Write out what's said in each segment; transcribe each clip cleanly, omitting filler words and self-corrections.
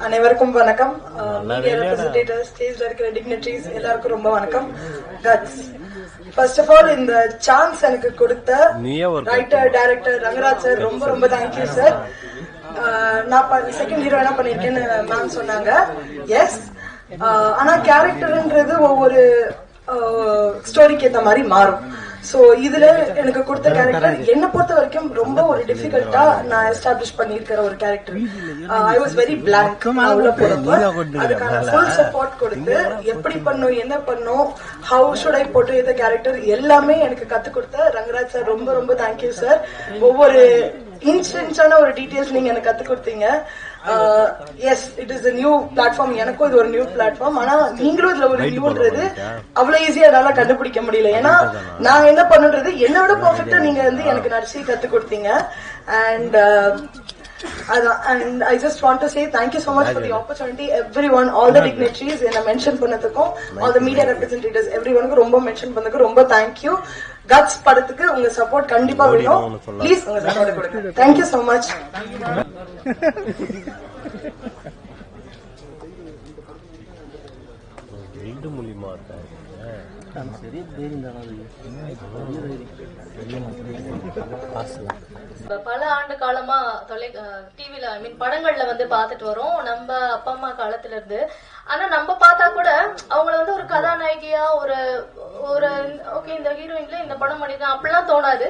அனைவருக்கும் வணக்கம். Media representatives, stage director, dignitaries எல்லாருக்கும் ரொம்ப வணக்கம். ஃபர்ஸ்ட் ஆஃப் ஆல் இந்த சான்ஸ் எனக்கு கொடுத்த ரைட்டர் டைரக்டர் ரங்கராஜ் சார் ரொம்ப ரொம்ப தேங்க்யூ சார். நான் செகண்ட் ஹீரோ என்ன பண்ணிருக்கேன்னு மேம் சொன்னாங்க. எஸ், ஆனா கேரக்டர்ன்றது ஒவ்வொரு ஸ்டோரிக்கு ஏற்ற மாதிரி மாறும். சோ இதுல எனக்கு கொடுத்த கேரக்டர் என்ன பொறுத்த வரைக்கும் ரொம்ப ஒரு டிஃபிகல்ட்டா நான் எஸ்டாப்ளிஷ் பண்ணிருக்கிற ஒரு character. I was very blank. உள்ள போறப்ப அதுக்கான ஃபுல் சப்போர்ட் கொடுத்து எப்படி பண்ணும், என்ன பண்ணும், how should I portray the character எல்லாமே எனக்கு கத்து கொடுத்த ரங்கராஜ் சார் ரொம்ப ரொம்ப தேங்க்யூ சார். ஒவ்வொரு இன்ஸ்டன்ஸான ஒரு டீடைல்ஸ் நீங்க எனக்கு கத்து கொடுத்தீங்க. Yes, it is a new platform. எனக்கும் இது ஒரு நியூ பிளாட்ஃபார்ம். ஆனா நீங்களும் இதுல ஒரு நியூன்றது அவ்வளவு ஈஸியா என்னால கண்டுபிடிக்க முடியல. ஏன்னா நான் என்ன பண்ணுன்றது என்னை விட பெர்ஃபெக்ட்டா நீங்க வந்து எனக்கு நடிச்சு கத்து கொடுத்தீங்க. And I just want to say thank you so much for the opportunity. Everyone, all the dignitaries என்ன மென்ஷன் பண்ணதுக்கும், all the media representatives, everyone ரொம்ப மென்ஷன் பண்ணதுக்கு ரொம்ப thank you. Guts படத்துக்கு உங்க சப்போர்ட் கண்டிப்பா வேணும். ப்ளீஸ் உங்க சப்போர்ட் கொடுங்க. Thank you so much. பல ஆண்டு காலமா டிவில படங்கள்ல வந்து பாத்துட்டு வரோம் நம்ம அப்பா அம்மா காலத்துல இருந்து. ஆனா நம்ம பார்த்தா கூட அவங்கள வந்து ஒரு கதாநாயகியா ஒரு ஒரு ஓகே இந்த ஹீரோயின்ல இந்த படம் பண்ணிருக்காங்க அப்படிலாம் தோணாது.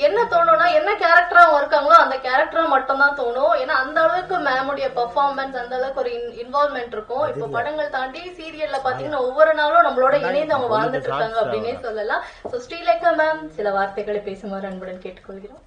என்ன தோணும்னா என்ன கேரக்டரா அவங்க இருக்காங்களோ அந்த கேரக்டரா மட்டும் தான் தோணும். ஏன்னா அந்த அளவுக்கு மேமுடைய பெர்ஃபார்மன்ஸ், அந்த அளவுக்கு ஒரு இன்வால்வ்மெண்ட் இருக்கும். இப்ப படங்கள் தாண்டி சீரியல்ல பாத்தீங்கன்னா ஒவ்வொரு நாளும் நம்மளோட இணைந்து அவங்க வாழ்ந்துட்டு இருக்காங்க அப்படின்னே சொல்லலாம். சோ ஸ்ரீலேகா மேம் சில வார்த்தைகளை பேசுமாறு அன்புடன் கேட்டுக்கொள்கிறோம்.